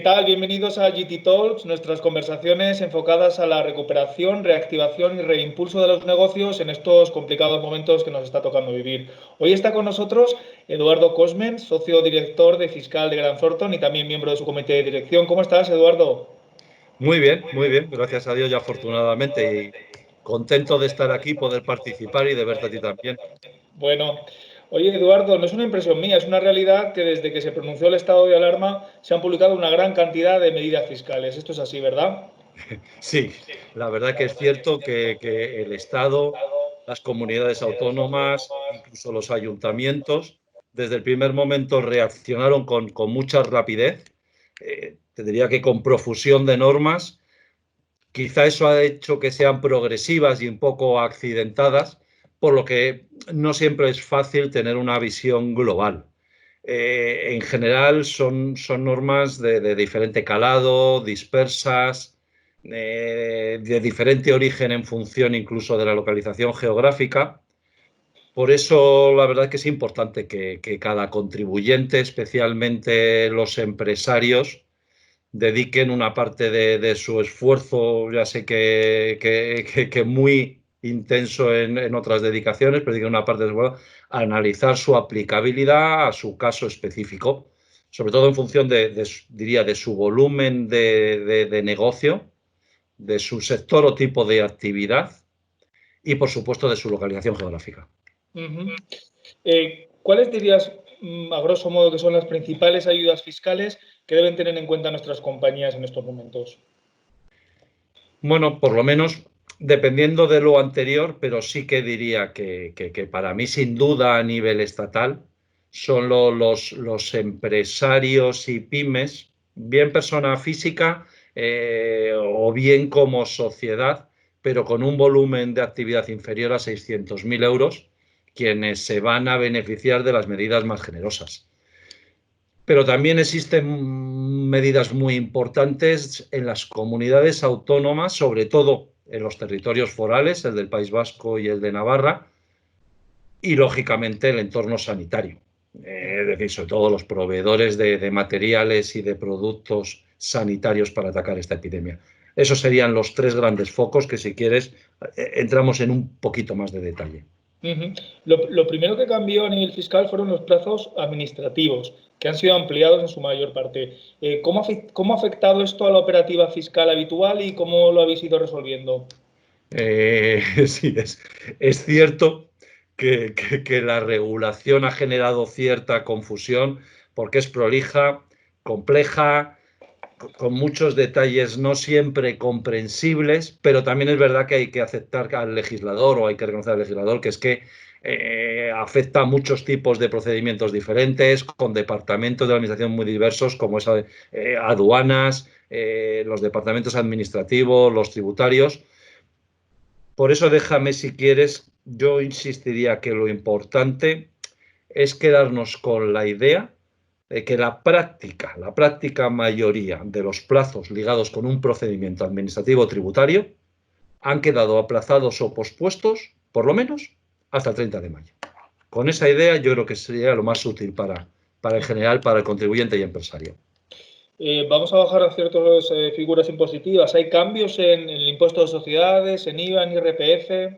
tal? Bienvenidos a GT Talks, nuestras conversaciones enfocadas a la recuperación, reactivación y reimpulso de los negocios en estos complicados momentos que nos está tocando vivir. Hoy está con nosotros Eduardo Cosmen, socio director de Fiscal de Grant Thornton y también miembro de su comité de dirección. ¿Cómo estás, Eduardo? Muy bien, gracias a Dios y afortunadamente. Y contento de estar aquí, poder participar y de verte a ti también. Bueno, oye, Eduardo, no es una impresión mía, es una realidad que desde que se pronunció el estado de alarma se han publicado una gran cantidad de medidas fiscales. Esto es así, ¿verdad? Sí, la verdad que es cierto que el Estado, las comunidades autónomas, incluso los ayuntamientos, desde el primer momento reaccionaron con mucha rapidez, te diría que con profusión de normas. Quizá eso ha hecho que sean progresivas y un poco accidentadas, por lo que no siempre es fácil tener una visión global. En general son normas de diferente calado, dispersas, de diferente origen en función incluso de la localización geográfica. Por eso la verdad que es importante que cada contribuyente, especialmente los empresarios, dediquen una parte de su esfuerzo, ya sé que muy intenso en otras dedicaciones, pero dediquen una parte de su esfuerzo a analizar su aplicabilidad a su caso específico, sobre todo en función diría, de su volumen de negocio, de su sector o tipo de actividad y, por supuesto, de su localización geográfica. ¿Cuáles dirías, a grosso modo, que son las principales ayudas fiscales que deben tener en cuenta nuestras compañías en estos momentos? Bueno, por lo menos dependiendo de lo anterior, pero sí que diría que para mí, sin duda, a nivel estatal, son los empresarios y pymes, bien persona física o bien como sociedad, pero con un volumen de actividad inferior a 600.000 euros, quienes se van a beneficiar de las medidas más generosas. Pero también existen medidas muy importantes en las comunidades autónomas, sobre todo en los territorios forales, el del País Vasco y el de Navarra, y lógicamente el entorno sanitario. Es decir, sobre todo los proveedores de materiales y de productos sanitarios para atacar esta epidemia. Esos serían los tres grandes focos que, si quieres, entramos en un poquito más de detalle. Lo primero que cambió a nivel fiscal fueron los plazos administrativos, que han sido ampliados en su mayor parte. ¿Cómo ha afectado esto a la operativa fiscal habitual y cómo lo habéis ido resolviendo? Sí, es cierto que la regulación ha generado cierta confusión porque es prolija, compleja, con muchos detalles no siempre comprensibles, pero también es verdad que hay que aceptar al legislador, o hay que reconocer al legislador, que es que afecta a muchos tipos de procedimientos diferentes, con departamentos de la administración muy diversos, como es aduanas, los departamentos administrativos, los tributarios. Por eso déjame, si quieres, yo insistiría que lo importante es quedarnos con la idea de que la práctica mayoría de los plazos ligados con un procedimiento administrativo tributario han quedado aplazados o pospuestos, por lo menos, hasta el 30 de mayo. Con esa idea yo creo que sería lo más útil en general, para el contribuyente y empresario. Vamos a bajar a ciertas figuras impositivas. ¿Hay cambios en el impuesto de sociedades, en IVA, en IRPF?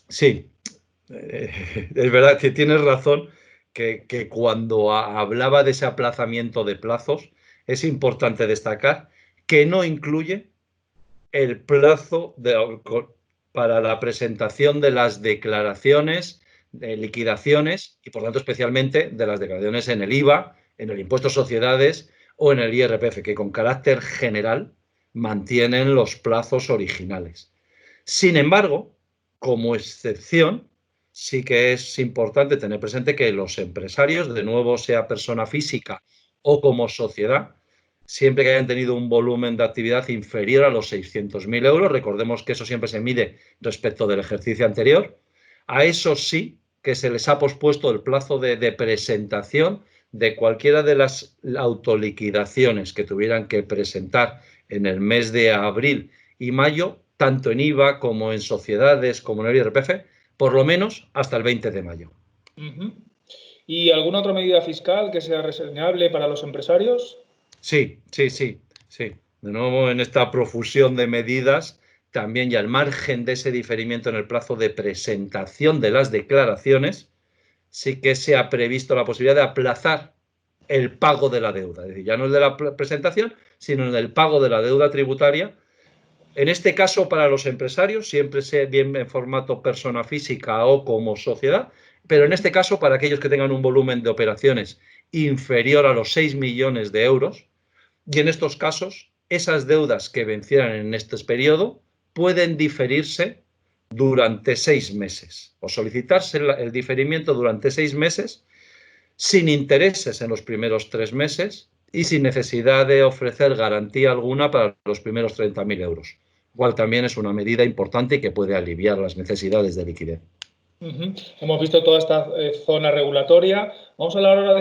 Sí, es verdad que tienes razón que cuando hablaba de ese aplazamiento de plazos, es importante destacar que no incluye el plazo para la presentación de las declaraciones de liquidaciones y, por tanto, especialmente de las declaraciones en el IVA, en el impuesto a sociedades o en el IRPF, que con carácter general mantienen los plazos originales. Sin embargo, como excepción, sí que es importante tener presente que los empresarios, de nuevo, sea persona física o como sociedad, siempre que hayan tenido un volumen de actividad inferior a los 600.000 euros, recordemos que eso siempre se mide respecto del ejercicio anterior, a eso sí que se les ha pospuesto el plazo de presentación de cualquiera de las autoliquidaciones que tuvieran que presentar en el mes de abril y mayo, tanto en IVA como en sociedades, como en el IRPF, por lo menos hasta el 20 de mayo. ¿Y alguna otra medida fiscal que sea reseñable para los empresarios? Sí, sí, sí, sí. De nuevo, en esta profusión de medidas, también y al margen de ese diferimiento en el plazo de presentación de las declaraciones, sí que se ha previsto la posibilidad de aplazar el pago de la deuda. Es decir, ya no el de la presentación, sino el del pago de la deuda tributaria. En este caso, para los empresarios, siempre sea bien en formato persona física o como sociedad, pero en este caso, para aquellos que tengan un volumen de operaciones inferior a los 6 millones de euros, y en estos casos, esas deudas que vencieran en este periodo pueden diferirse durante 6 meses o solicitarse el diferimiento durante 6 meses sin intereses en los primeros 3 meses y sin necesidad de ofrecer garantía alguna para los primeros 30.000 euros, cual también es una medida importante y que puede aliviar las necesidades de liquidez. Hemos visto toda esta zona regulatoria. Vamos a hablar ahora de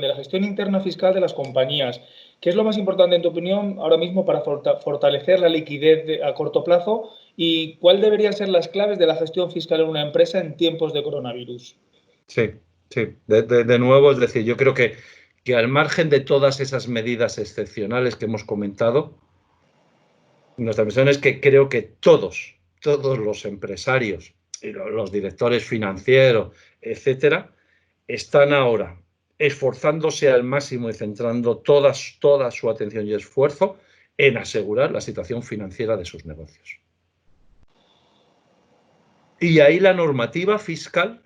la gestión interna fiscal de las compañías. ¿Qué es lo más importante, en tu opinión, ahora mismo para fortalecer la liquidez a corto plazo? ¿Y cuál deberían ser las claves de la gestión fiscal en una empresa en tiempos de coronavirus? Sí, sí. De nuevo, es decir, yo creo que al margen de todas esas medidas excepcionales que hemos comentado, nuestra visión es que creo que todos los empresarios, y los directores financieros, etcétera, están ahora esforzándose al máximo y centrando toda su atención y esfuerzo en asegurar la situación financiera de sus negocios. Y ahí la normativa fiscal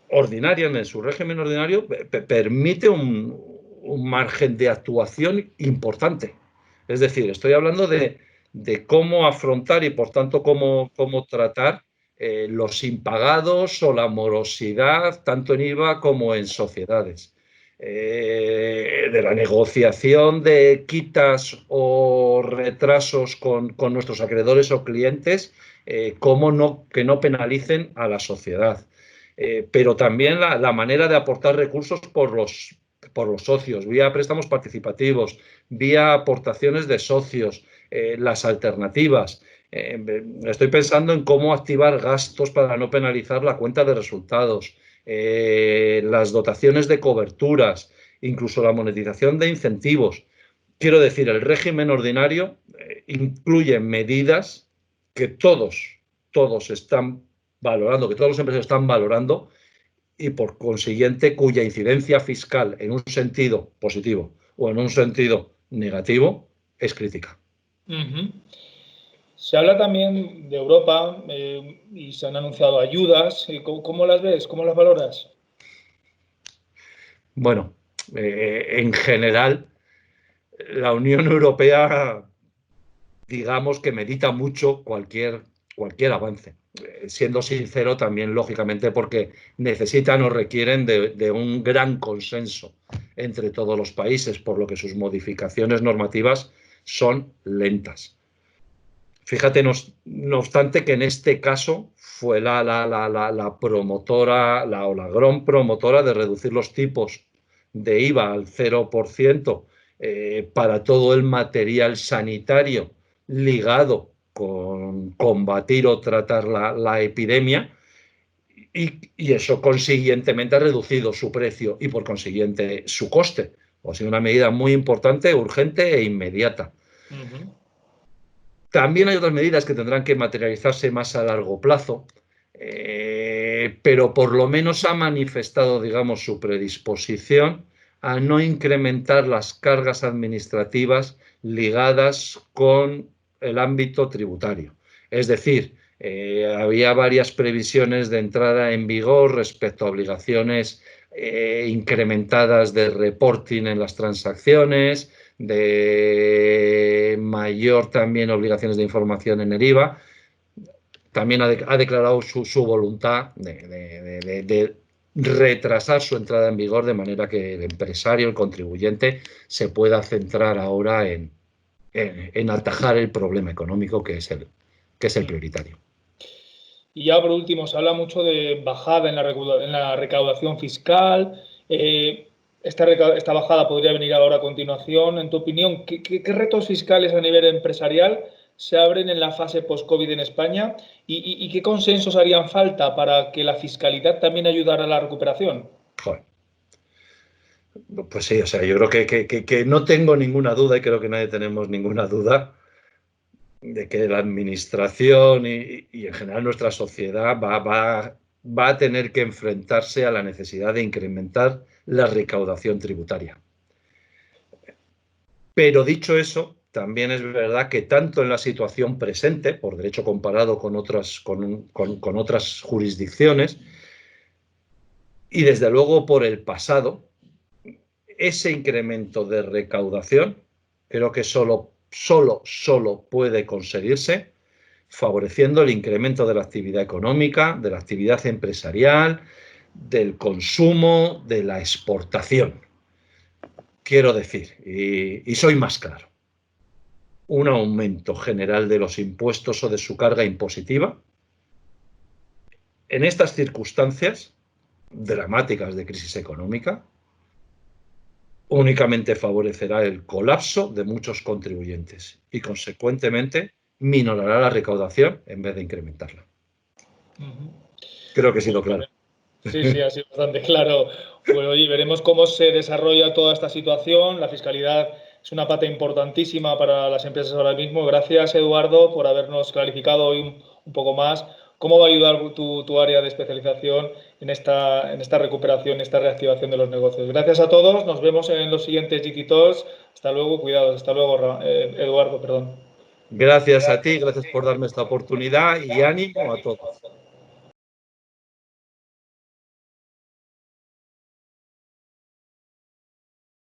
ordinaria, en su régimen ordinario, permite un margen de actuación importante. Es decir, estoy hablando de cómo afrontar y, por tanto, cómo tratar los impagados o la morosidad, tanto en IVA como en sociedades. De la negociación de quitas o retrasos con nuestros acreedores o clientes, que no penalicen a la sociedad. Pero también la manera de aportar recursos por los socios, vía préstamos participativos, vía aportaciones de socios, las alternativas. Estoy pensando en cómo activar gastos para no penalizar la cuenta de resultados, las dotaciones de coberturas, incluso la monetización de incentivos. Quiero decir, el régimen ordinario incluye medidas que todos están valorando, que todos los empresarios están valorando y, por consiguiente, cuya incidencia fiscal en un sentido positivo o en un sentido negativo es crítica. Se habla también de Europa y se han anunciado ayudas. ¿Cómo las ves? ¿Cómo las valoras? Bueno, en general, la Unión Europea, digamos que medita mucho cualquier avance. Siendo sincero, también, lógicamente, porque necesitan o requieren de un gran consenso entre todos los países, por lo que sus modificaciones normativas son lentas. Fíjate, no obstante, que en este caso fue la promotora, o la gran promotora de reducir los tipos de IVA al 0% para todo el material sanitario ligado con combatir o tratar la epidemia, y eso consiguientemente ha reducido su precio y, por consiguiente, su coste. Ha sido una medida muy importante, urgente e inmediata. También hay otras medidas que tendrán que materializarse más a largo plazo, pero por lo menos ha manifestado, digamos, su predisposición a no incrementar las cargas administrativas ligadas con el ámbito tributario. Es decir, había varias previsiones de entrada en vigor respecto a obligaciones incrementadas de reporting en las transacciones, de mayor también obligaciones de información en el IVA. También ha declarado su voluntad de retrasar su entrada en vigor, de manera que el empresario, el contribuyente, se pueda centrar ahora en atajar el problema económico, que es el prioritario. Y ya por último, se habla mucho de bajada en la recaudación fiscal. Esta bajada podría venir ahora a continuación. En tu opinión, ¿qué retos fiscales a nivel empresarial se abren en la fase post-COVID en España? ¿Y qué consensos harían falta para que la fiscalidad también ayudara a la recuperación? Joder. Pues sí, o sea, yo creo que no tengo ninguna duda y creo que nadie tenemos ninguna duda de que la administración y en general nuestra sociedad va a tener que enfrentarse a la necesidad de incrementar la recaudación tributaria. Pero dicho eso, también es verdad que tanto en la situación presente, por derecho comparado con otras jurisdicciones, y desde luego por el pasado, ese incremento de recaudación creo que solo puede conseguirse favoreciendo el incremento de la actividad económica, de la actividad empresarial, del consumo, de la exportación. Quiero decir, y soy más claro, un aumento general de los impuestos o de su carga impositiva, en estas circunstancias dramáticas de crisis económica, únicamente favorecerá el colapso de muchos contribuyentes y, consecuentemente, minorará la recaudación en vez de incrementarla. Creo que he sido claro. Sí, sí, ha sido bastante claro. Bueno, y veremos cómo se desarrolla toda esta situación. La fiscalidad es una pata importantísima para las empresas ahora mismo. Gracias, Eduardo, por habernos clarificado hoy un poco más cómo va a ayudar tu área de especialización en esta recuperación, esta reactivación de los negocios. Gracias a todos. Nos vemos en los siguientes Digitalks. Hasta luego, cuidados. Hasta luego, Eduardo, perdón. Gracias a ti, gracias por darme esta oportunidad y ánimo a todos.